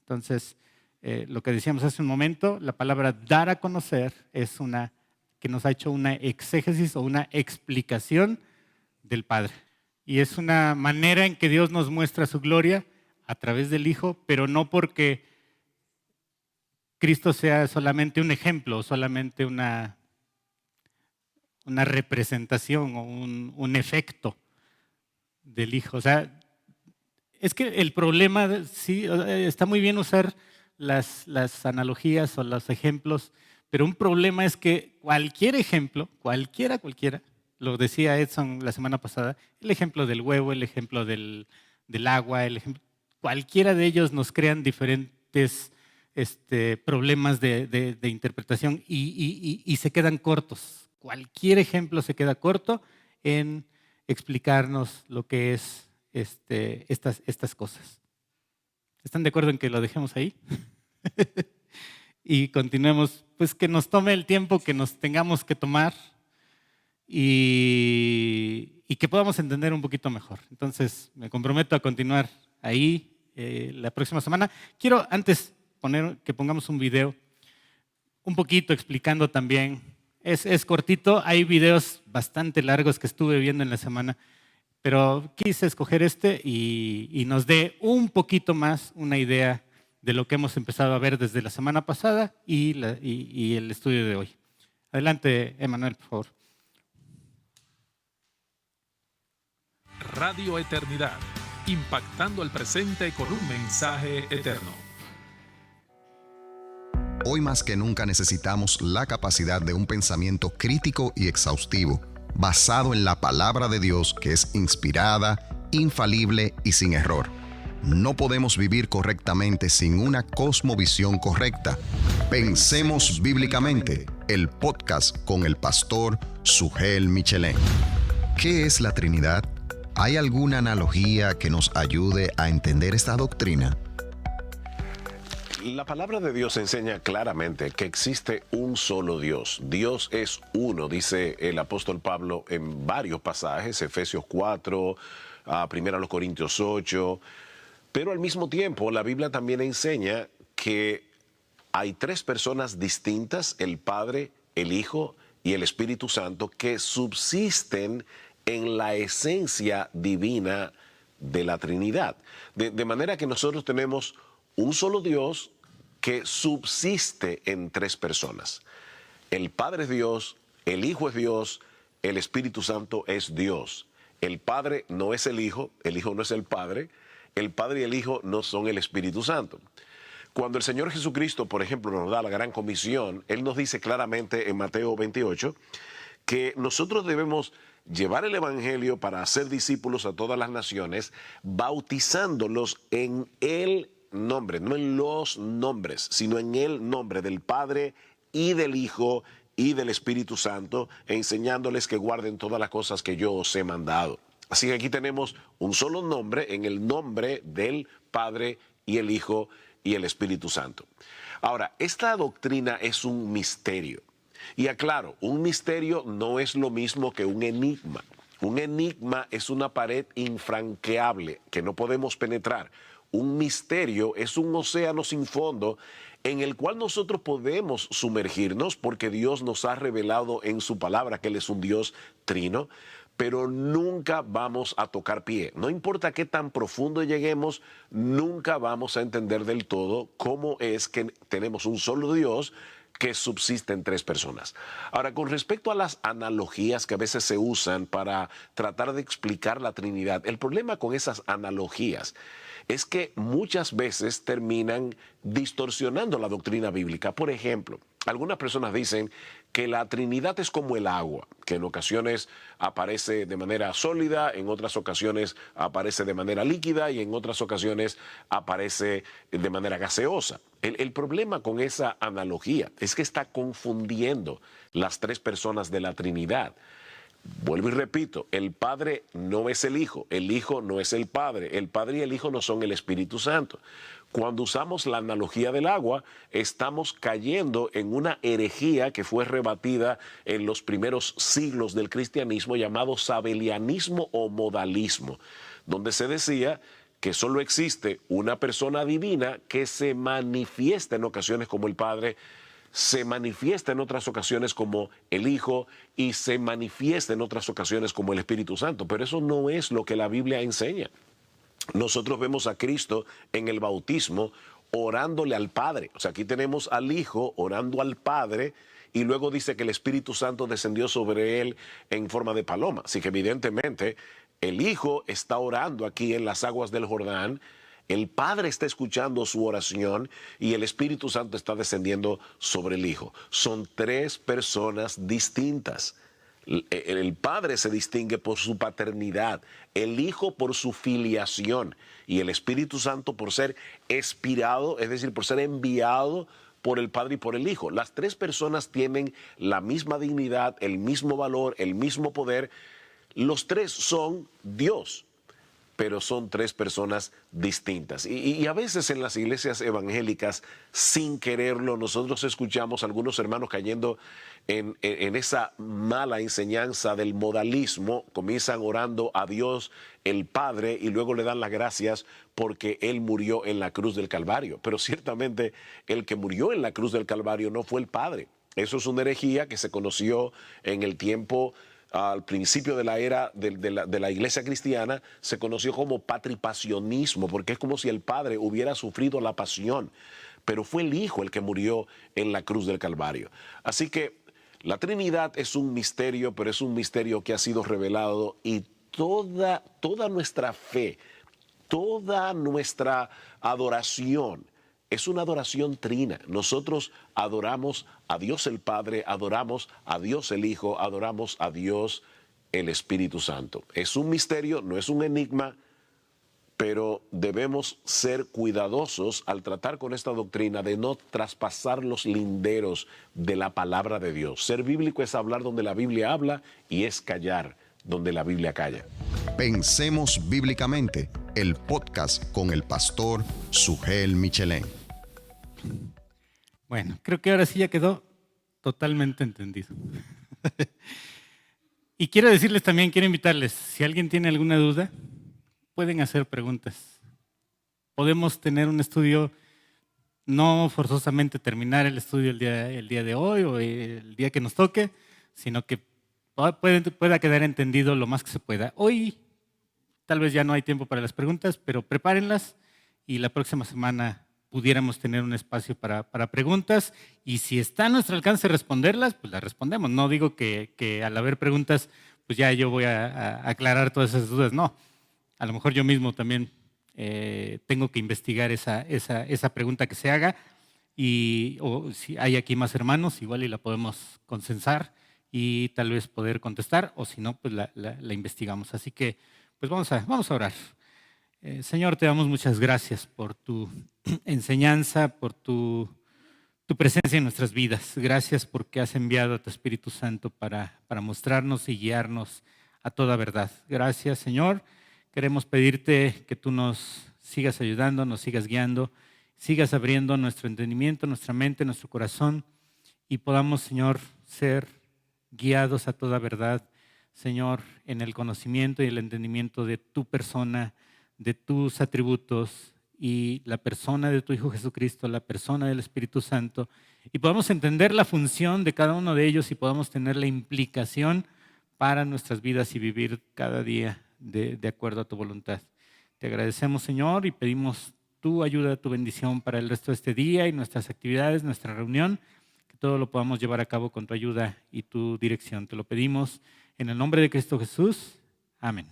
Entonces, lo que decíamos hace un momento, la palabra dar a conocer es que nos ha hecho una exégesis o una explicación del Padre. Y es una manera en que Dios nos muestra su gloria a través del Hijo, pero no porque Cristo sea solamente un ejemplo, solamente una representación o un efecto del Hijo. O sea, es que el problema, sí, está muy bien usar las analogías o los ejemplos, pero un problema es que cualquier ejemplo, cualquiera, lo decía Edson la semana pasada, el ejemplo del huevo, el ejemplo del agua, cualquiera de ellos nos crean diferentes problemas de interpretación y se quedan cortos. Cualquier ejemplo se queda corto en explicarnos lo que es estas cosas. ¿Están de acuerdo en que lo dejemos ahí? Y continuemos, pues que nos tome el tiempo que nos tengamos que tomar y que podamos entender un poquito mejor. Entonces, me comprometo a continuar ahí la próxima semana. Quiero antes que pongamos un video un poquito explicando también. Es cortito, hay videos bastante largos que estuve viendo en la semana, pero quise escoger y nos dé un poquito más una idea de lo que hemos empezado a ver desde la semana pasada y el estudio de hoy. Adelante, Emanuel, por favor. Radio Eternidad, impactando el presente con un mensaje eterno. Hoy más que nunca necesitamos la capacidad de un pensamiento crítico y exhaustivo, basado en la palabra de Dios que es inspirada, infalible y sin error. No podemos vivir correctamente sin una cosmovisión correcta. Pensemos bíblicamente, el podcast con el pastor Sugel Michelén. ¿Qué es la Trinidad? ¿Hay alguna analogía que nos ayude a entender esta doctrina? La palabra de Dios enseña claramente que existe un solo Dios. Dios es uno, dice el apóstol Pablo en varios pasajes, Efesios 4, 1 Corintios 8. Pero al mismo tiempo, la Biblia también enseña que hay tres personas distintas, el Padre, el Hijo y el Espíritu Santo, que subsisten en la esencia divina de la Trinidad. De manera que nosotros tenemos un solo Dios que subsiste en tres personas. El Padre es Dios, el Hijo es Dios, el Espíritu Santo es Dios. El Padre no es el Hijo no es el Padre y el Hijo no son el Espíritu Santo. Cuando el Señor Jesucristo, por ejemplo, nos da la gran comisión, Él nos dice claramente en Mateo 28 que nosotros debemos llevar el Evangelio para hacer discípulos a todas las naciones, bautizándolos en el nombre, no en los nombres, sino en el nombre del Padre y del Hijo y del Espíritu Santo, enseñándoles que guarden todas las cosas que yo os he mandado. Así que aquí tenemos un solo nombre, en el nombre del Padre y el Hijo y el Espíritu Santo. Ahora, esta doctrina es un misterio. Y aclaro, un misterio no es lo mismo que un enigma. Un enigma es una pared infranqueable que no podemos penetrar. Un misterio es un océano sin fondo en el cual nosotros podemos sumergirnos porque Dios nos ha revelado en su palabra que Él es un Dios trino, pero nunca vamos a tocar pie. No importa qué tan profundo lleguemos, nunca vamos a entender del todo cómo es que tenemos un solo Dios que subsiste en tres personas. Ahora, con respecto a las analogías que a veces se usan para tratar de explicar la Trinidad, el problema con esas analogías es que muchas veces terminan distorsionando la doctrina bíblica. Por ejemplo, algunas personas dicen que la Trinidad es como el agua, que en ocasiones aparece de manera sólida, en otras ocasiones aparece de manera líquida y en otras ocasiones aparece de manera gaseosa. El problema con esa analogía es que está confundiendo las tres personas de la Trinidad. Vuelvo y repito, el Padre no es el Hijo no es el Padre y el Hijo no son el Espíritu Santo. Cuando usamos la analogía del agua, estamos cayendo en una herejía que fue rebatida en los primeros siglos del cristianismo llamado sabelianismo o modalismo, donde se decía que solo existe una persona divina que se manifiesta en ocasiones como el Padre, se manifiesta en otras ocasiones como el Hijo y se manifiesta en otras ocasiones como el Espíritu Santo. Pero eso no es lo que la Biblia enseña. Nosotros vemos a Cristo en el bautismo orándole al Padre. O sea, aquí tenemos al Hijo orando al Padre y luego dice que el Espíritu Santo descendió sobre él en forma de paloma. Así que evidentemente el Hijo está orando aquí en las aguas del Jordán. El Padre está escuchando su oración y el Espíritu Santo está descendiendo sobre el Hijo. Son tres personas distintas. El Padre se distingue por su paternidad, el Hijo por su filiación y el Espíritu Santo por ser expirado, es decir, por ser enviado por el Padre y por el Hijo. Las tres personas tienen la misma dignidad, el mismo valor, el mismo poder. Los tres son Dios, pero son tres personas distintas. Y a veces en las iglesias evangélicas, sin quererlo, nosotros escuchamos a algunos hermanos cayendo en esa mala enseñanza del modalismo. Comienzan orando a Dios el Padre y luego le dan las gracias porque Él murió en la cruz del Calvario. Pero ciertamente el que murió en la cruz del Calvario no fue el Padre. Eso es una herejía que se conoció en el tiempo al principio de la era de la iglesia cristiana, se conoció como patripasionismo, porque es como si el Padre hubiera sufrido la pasión, pero fue el Hijo el que murió en la cruz del Calvario. Así que la Trinidad es un misterio, pero es un misterio que ha sido revelado y toda nuestra fe, toda nuestra adoración es una adoración trina. Nosotros adoramos a Dios el Padre, adoramos a Dios el Hijo, adoramos a Dios el Espíritu Santo. Es un misterio, no es un enigma, pero debemos ser cuidadosos al tratar con esta doctrina de no traspasar los linderos de la palabra de Dios. Ser bíblico es hablar donde la Biblia habla y es callar donde la Biblia calla. Pensemos bíblicamente, el podcast con el pastor Sugel Michelén. Bueno, creo que ahora sí ya quedó totalmente entendido. Y quiero decirles también, quiero invitarles, si alguien tiene alguna duda, pueden hacer preguntas. podemos tener un estudio, no forzosamente terminar el estudio el día de hoy o el día que nos toque, sino que pueda quedar entendido lo más que se pueda. Hoy tal vez ya no hay tiempo para las preguntas, pero prepárenlas y la próxima semana pudiéramos tener un espacio para preguntas, y si está a nuestro alcance responderlas, pues las respondemos. No digo que al haber preguntas, pues ya yo voy a aclarar todas esas dudas. No, a lo mejor yo mismo también tengo que investigar esa pregunta que se haga, o si hay aquí más hermanos, igual y la podemos consensar y tal vez poder contestar, o si no, pues la investigamos. Así que pues vamos a orar. Señor, te damos muchas gracias por tu enseñanza, por tu presencia en nuestras vidas. Gracias porque has enviado a tu Espíritu Santo para mostrarnos y guiarnos a toda verdad. Gracias, Señor. Queremos pedirte que tú nos sigas ayudando, nos sigas guiando, sigas abriendo nuestro entendimiento, nuestra mente, nuestro corazón, y podamos, Señor, ser guiados a toda verdad, Señor, en el conocimiento y el entendimiento de tu persona, de tus atributos y la persona de tu Hijo Jesucristo, la persona del Espíritu Santo, y podamos entender la función de cada uno de ellos y podamos tener la implicación para nuestras vidas y vivir cada día de acuerdo a tu voluntad. Te agradecemos, Señor, y pedimos tu ayuda, tu bendición para el resto de este día y nuestras actividades, nuestra reunión, que todo lo podamos llevar a cabo con tu ayuda y tu dirección. Te lo pedimos en el nombre de Cristo Jesús. Amén.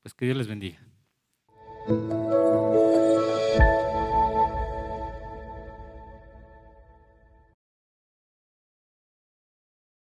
Pues que Dios les bendiga.